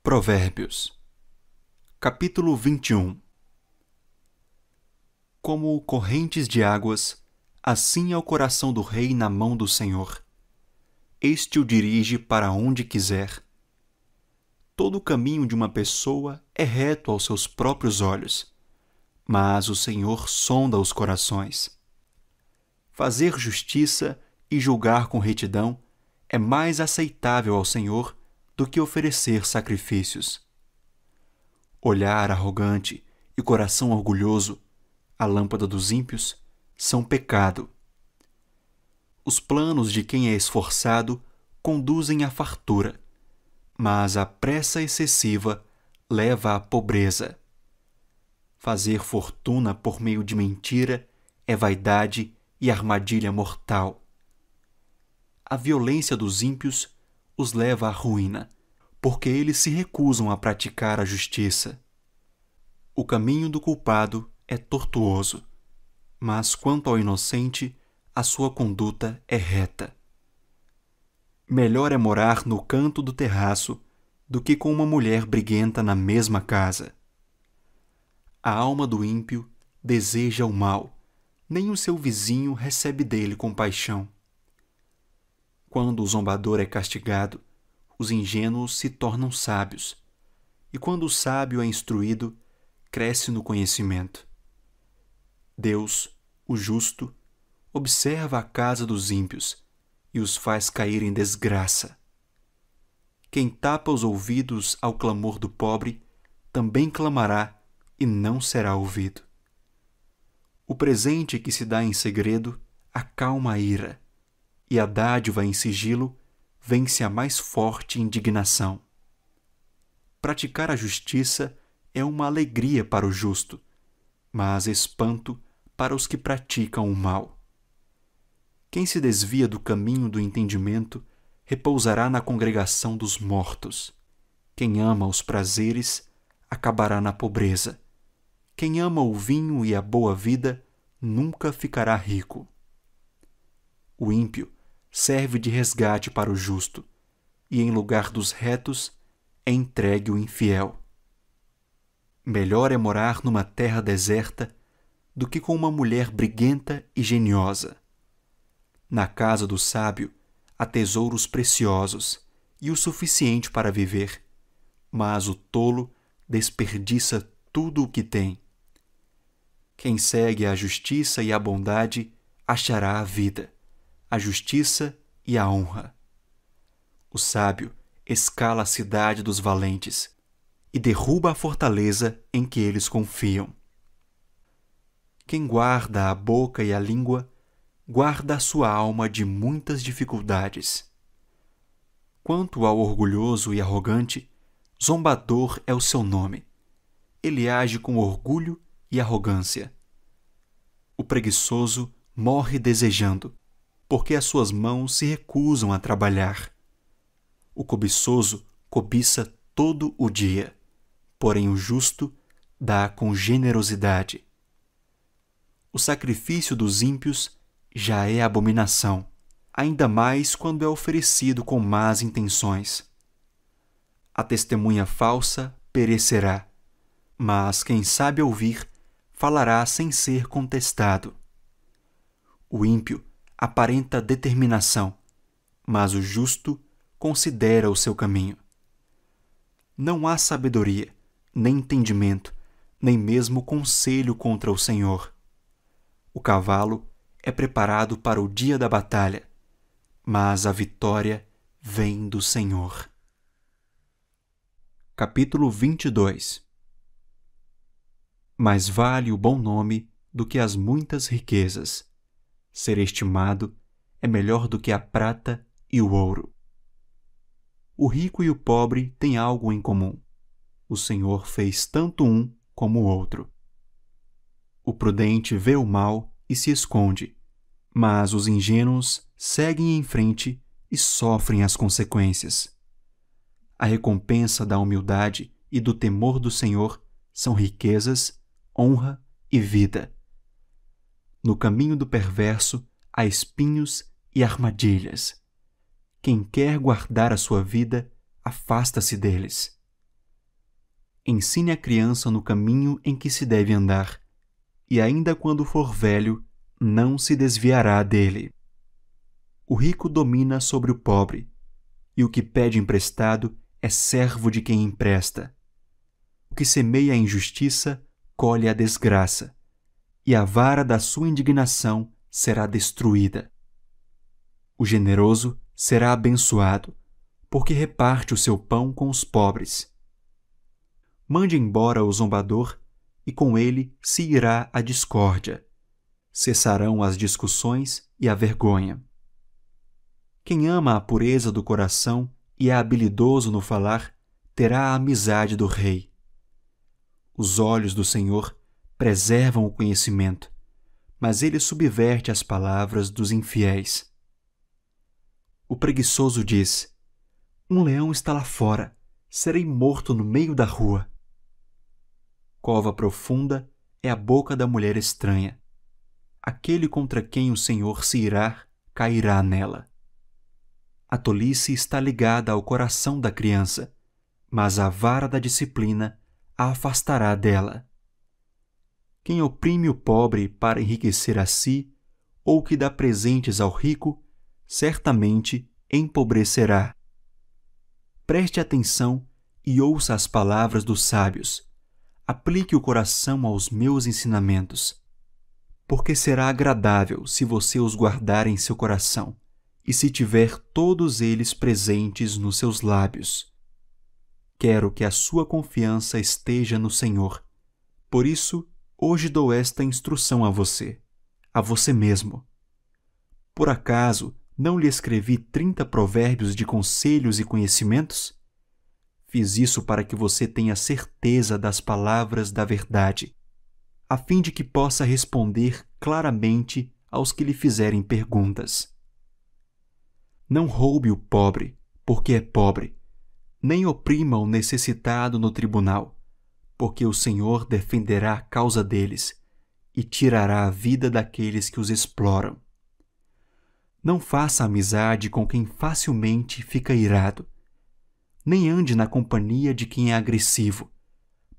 Provérbios, capítulo 21. Como correntes de águas, assim é o coração do rei na mão do Senhor. Este o dirige para onde quiser. Todo o caminho de uma pessoa é reto aos seus próprios olhos, mas o Senhor sonda os corações. Fazer justiça e julgar com retidão é mais aceitável ao Senhor do que oferecer sacrifícios. Olhar arrogante e coração orgulhoso, a lâmpada dos ímpios, são pecado. Os planos de quem é esforçado conduzem à fartura, mas a pressa excessiva leva à pobreza. Fazer fortuna por meio de mentira é vaidade e armadilha mortal. A violência dos ímpios os leva à ruína, porque eles se recusam a praticar a justiça. O caminho do culpado é tortuoso, mas quanto ao inocente, a sua conduta é reta. Melhor é morar no canto do terraço do que com uma mulher briguenta na mesma casa. A alma do ímpio deseja o mal, nem o seu vizinho recebe dele compaixão. Quando o zombador é castigado, os ingênuos se tornam sábios, e quando o sábio é instruído, cresce no conhecimento. Deus, o justo, observa a casa dos ímpios e os faz cair em desgraça. Quem tapa os ouvidos ao clamor do pobre, também clamará e não será ouvido. O presente que se dá em segredo acalma a ira, e a dádiva em sigilo vence a mais forte indignação. Praticar a justiça é uma alegria para o justo, mas espanto para os que praticam o mal. Quem se desvia do caminho do entendimento repousará na congregação dos mortos. Quem ama os prazeres acabará na pobreza. Quem ama o vinho e a boa vida nunca ficará rico. O ímpio serve de resgate para o justo, e em lugar dos retos é entregue o infiel. Melhor é morar numa terra deserta do que com uma mulher briguenta e geniosa. Na casa do sábio há tesouros preciosos e o suficiente para viver, mas o tolo desperdiça tudo o que tem. Quem segue a justiça e a bondade achará a vida, a justiça e a honra. O sábio escala a cidade dos valentes e derruba a fortaleza em que eles confiam. Quem guarda a boca e a língua, guarda a sua alma de muitas dificuldades. Quanto ao orgulhoso e arrogante, zombador é o seu nome. Ele age com orgulho e arrogância. O preguiçoso morre desejando, porque as suas mãos se recusam a trabalhar. O cobiçoso cobiça todo o dia, porém o justo dá com generosidade. O sacrifício dos ímpios já é abominação, ainda mais quando é oferecido com más intenções. A testemunha falsa perecerá, mas quem sabe ouvir falará sem ser contestado. O ímpio aparenta determinação, mas o justo considera o seu caminho. Não há sabedoria, nem entendimento, nem mesmo conselho contra o Senhor. O cavalo é preparado para o dia da batalha, mas a vitória vem do Senhor. Capítulo 22. Mais vale o bom nome do que as muitas riquezas. Ser estimado é melhor do que a prata e o ouro. O rico e o pobre têm algo em comum. O Senhor fez tanto um como o outro. O prudente vê o mal e se esconde, mas os ingênuos seguem em frente e sofrem as consequências. A recompensa da humildade e do temor do Senhor são riquezas, honra e vida. No caminho do perverso há espinhos e armadilhas. Quem quer guardar a sua vida, afasta-se deles. ensine a criança no caminho em que se deve andar, e ainda quando for velho, não se desviará dele. O rico domina sobre o pobre, e o que pede emprestado é servo de quem empresta. O que semeia a injustiça colhe a desgraça, e a vara da sua indignação será destruída. O generoso será abençoado, porque reparte o seu pão com os pobres. Mande embora o zombador, e com ele se irá a discórdia. Cessarão as discussões e a vergonha. Quem ama a pureza do coração e é habilidoso no falar, terá a amizade do rei. Os olhos do Senhor preservam o conhecimento, mas ele subverte as palavras dos infiéis. O preguiçoso diz: um leão está lá fora, serei morto no meio da rua. Cova profunda é a boca da mulher estranha. Aquele contra quem o Senhor se irá, cairá nela. A tolice está ligada ao coração da criança, mas a vara da disciplina a afastará dela. Quem oprime o pobre para enriquecer a si, ou que dá presentes ao rico, certamente empobrecerá. Preste atenção e ouça as palavras dos sábios. Aplique o coração aos meus ensinamentos, porque será agradável se você os guardar em seu coração e se tiver todos eles presentes nos seus lábios. Quero que a sua confiança esteja no Senhor. Por isso, hoje dou esta instrução a você mesmo. Por acaso, não lhe escrevi 30 provérbios de conselhos e conhecimentos? Fiz isso para que você tenha certeza das palavras da verdade, a fim de que possa responder claramente aos que lhe fizerem perguntas. Não roube o pobre, porque é pobre, nem oprima o necessitado no tribunal, porque o Senhor defenderá a causa deles e tirará a vida daqueles que os exploram. Não faça amizade com quem facilmente fica irado, nem ande na companhia de quem é agressivo,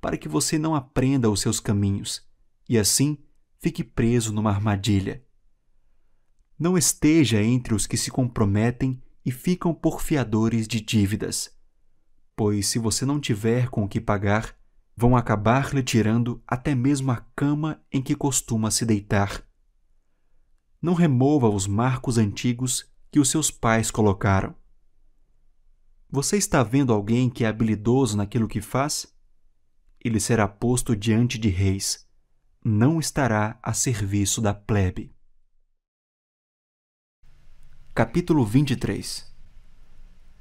para que você não aprenda os seus caminhos e assim fique preso numa armadilha. Não esteja entre os que se comprometem e ficam por fiadores de dívidas, pois se você não tiver com o que pagar, vão acabar lhe tirando até mesmo a cama em que costuma se deitar. Não remova os marcos antigos que os seus pais colocaram. Você está vendo alguém que é habilidoso naquilo que faz? Ele será posto diante de reis, não estará a serviço da plebe. Capítulo 23.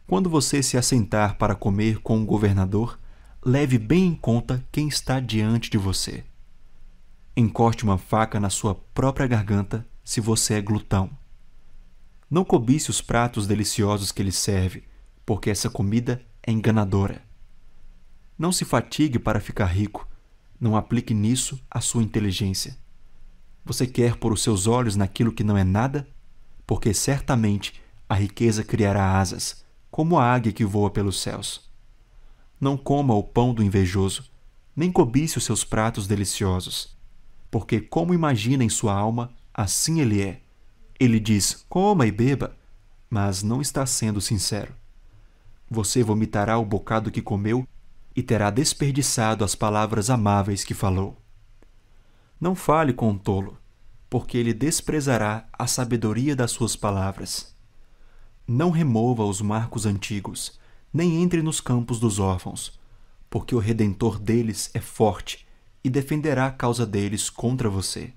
Quando você se assentar para comer com um governador, leve bem em conta quem está diante de você. Encoste uma faca na sua própria garganta se você é glutão. Não cobice os pratos deliciosos que ele serve, porque essa comida é enganadora. Não se fatigue para ficar rico, não aplique nisso a sua inteligência. Você quer pôr os seus olhos naquilo que não é nada? Porque certamente a riqueza criará asas, como a águia que voa pelos céus. Não coma o pão do invejoso, nem cobice os seus pratos deliciosos, porque como imagina em sua alma, assim ele é. Ele diz, coma e beba, mas não está sendo sincero. Você vomitará o bocado que comeu e terá desperdiçado as palavras amáveis que falou. Não fale com o tolo, porque ele desprezará a sabedoria das suas palavras. Não remova os marcos antigos, nem entre nos campos dos órfãos, porque o Redentor deles é forte e defenderá a causa deles contra você.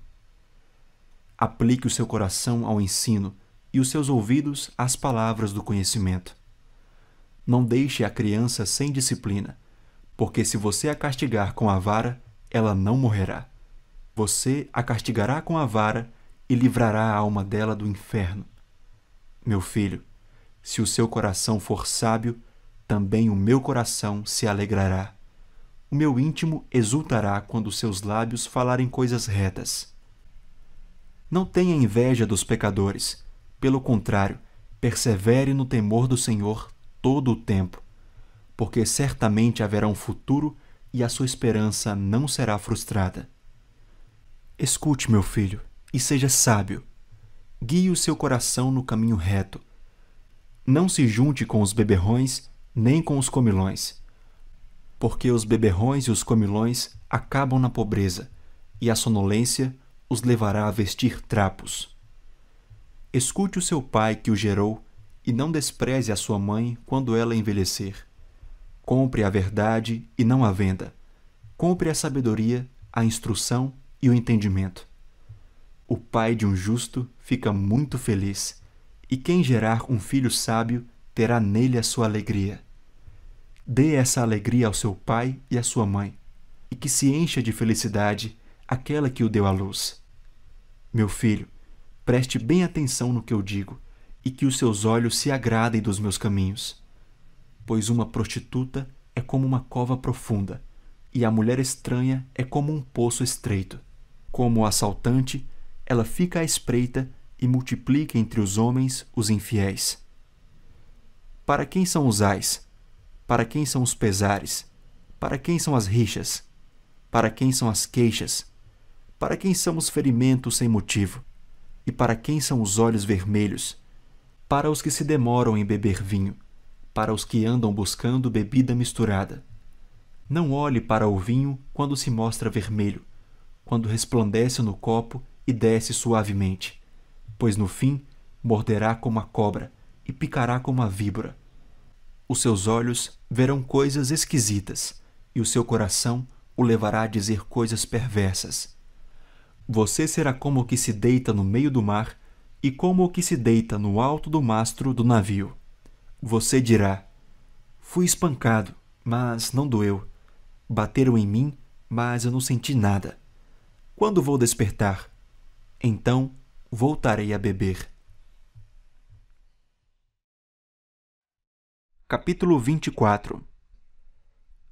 Aplique o seu coração ao ensino e os seus ouvidos às palavras do conhecimento. Não deixe a criança sem disciplina, porque se você a castigar com a vara, ela não morrerá. Você a castigará com a vara e livrará a alma dela do inferno. Meu filho, se o seu coração for sábio, também o meu coração se alegrará. O meu íntimo exultará quando seus lábios falarem coisas retas. Não tenha inveja dos pecadores. Pelo contrário, persevere no temor do Senhor todo o tempo, porque certamente haverá um futuro e a sua esperança não será frustrada. Escute, meu filho, e seja sábio. Guie o seu coração no caminho reto. Não se junte com os beberrões, nem com os comilões, porque os beberrões e os comilões acabam na pobreza, e a sonolência os levará a vestir trapos. Escute o seu pai que o gerou, e não despreze a sua mãe quando ela envelhecer. Compre a verdade e não a venda. Compre a sabedoria, a instrução e o entendimento. O pai de um justo fica muito feliz, e quem gerar um filho sábio terá nele a sua alegria. Dê essa alegria ao seu pai e à sua mãe, e que se encha de felicidade aquela que o deu à luz. Meu filho, preste bem atenção no que eu digo, e que os seus olhos se agradem dos meus caminhos. Pois uma prostituta é como uma cova profunda, e a mulher estranha é como um poço estreito. Como o assaltante, ela fica à espreita e multiplica entre os homens os infiéis. Para quem são os ais? Para quem são os pesares? Para quem são as rixas? Para quem são as queixas? Para quem são os ferimentos sem motivo? E para quem são os olhos vermelhos? Para os que se demoram em beber vinho, para os que andam buscando bebida misturada. Não olhe para o vinho quando se mostra vermelho, quando resplandece no copo e desce suavemente, pois no fim morderá como a cobra e picará como a víbora. Os seus olhos verão coisas esquisitas, e o seu coração o levará a dizer coisas perversas. Você será como o que se deita no meio do mar e como o que se deita no alto do mastro do navio. Você dirá: fui espancado, mas não doeu. Bateram em mim, mas eu não senti nada. Quando vou despertar? Então voltarei a beber. Capítulo 24.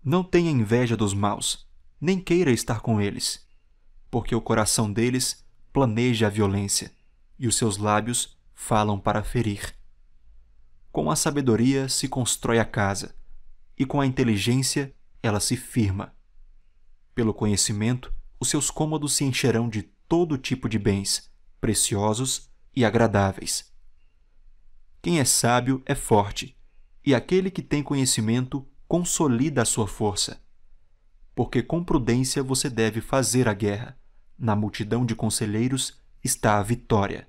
Não tenha inveja dos maus, nem queira estar com eles, porque o coração deles planeja a violência, e os seus lábios falam para ferir. Com a sabedoria se constrói a casa, e com a inteligência ela se firma. Pelo conhecimento, os seus cômodos se encherão de todo tipo de bens, preciosos e agradáveis. Quem é sábio é forte, e aquele que tem conhecimento consolida a sua força. Porque com prudência você deve fazer a guerra. Na multidão de conselheiros está a vitória.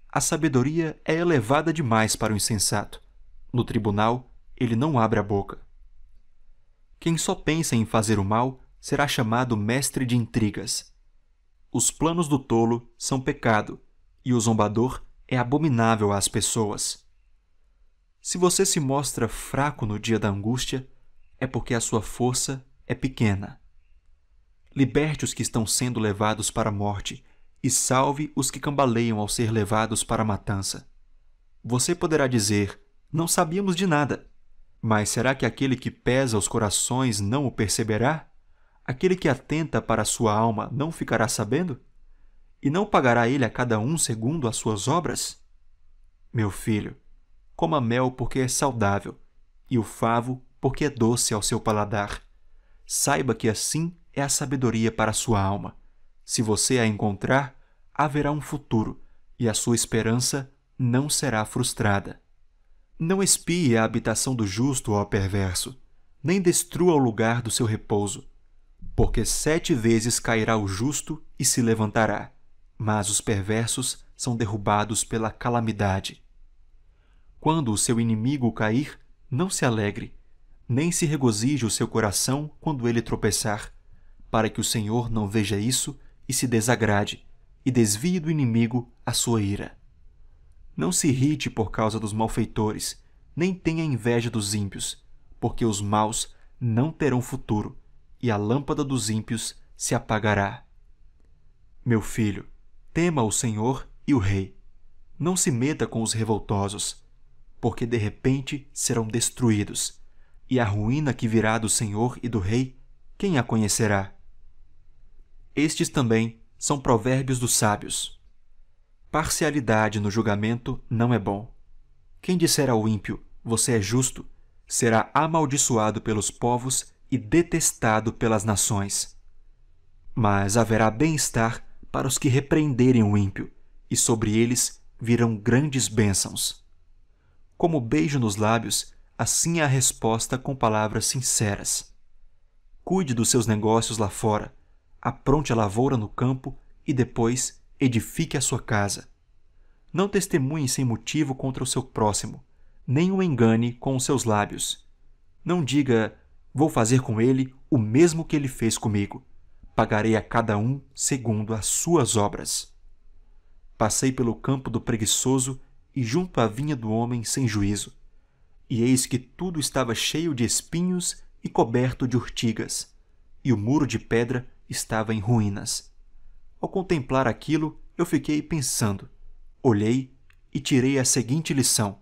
A sabedoria é elevada demais para o insensato. No tribunal, ele não abre a boca. Quem só pensa em fazer o mal será chamado mestre de intrigas. Os planos do tolo são pecado, e o zombador é abominável às pessoas. Se você se mostra fraco no dia da angústia, é porque a sua força é pequena. Liberte os que estão sendo levados para a morte, e salve os que cambaleiam ao ser levados para a matança. Você poderá dizer: não sabíamos de nada. Mas será que aquele que pesa os corações não o perceberá? Aquele que atenta para a sua alma não ficará sabendo? E não pagará ele a cada um segundo as suas obras? Meu filho, coma mel porque é saudável, e o favo porque é doce ao seu paladar. Saiba que assim é a sabedoria para a sua alma. Se você a encontrar, haverá um futuro, e a sua esperança não será frustrada. Não espie a habitação do justo ou perverso, nem destrua o lugar do seu repouso, porque 7 vezes cairá o justo e se levantará, mas os perversos são derrubados pela calamidade. Quando o seu inimigo cair, não se alegre, nem se regozije o seu coração quando ele tropeçar, para que o Senhor não veja isso e se desagrade, e desvie do inimigo a sua ira. Não se irrite por causa dos malfeitores, nem tenha inveja dos ímpios, porque os maus não terão futuro, e a lâmpada dos ímpios se apagará. Meu filho, tema o Senhor e o Rei. Não se meta com os revoltosos, porque de repente serão destruídos, e a ruína que virá do Senhor e do Rei, quem a conhecerá? Estes também são provérbios dos sábios. Parcialidade no julgamento não é bom. Quem disser ao ímpio: você é justo, será amaldiçoado pelos povos e detestado pelas nações. Mas haverá bem-estar para os que repreenderem o ímpio, e sobre eles virão grandes bênçãos. Como beijo nos lábios, assim é a resposta com palavras sinceras. Cuide dos seus negócios lá fora, apronte a lavoura no campo e depois edifique a sua casa. Não testemunhe sem motivo contra o seu próximo, nem o engane com os seus lábios. Não diga, vou fazer com ele o mesmo que ele fez comigo. Pagarei a cada um segundo as suas obras. Passei pelo campo do preguiçoso e junto à vinha do homem sem juízo. E eis que tudo estava cheio de espinhos e coberto de urtigas, e o muro de pedra estava em ruínas. Ao contemplar aquilo, eu fiquei pensando. Olhei e tirei a seguinte lição: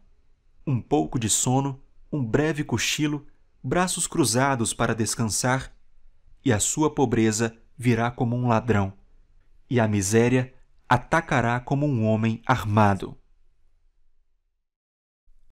um pouco de sono, um breve cochilo, braços cruzados para descansar, e a sua pobreza virá como um ladrão, e a miséria atacará como um homem armado.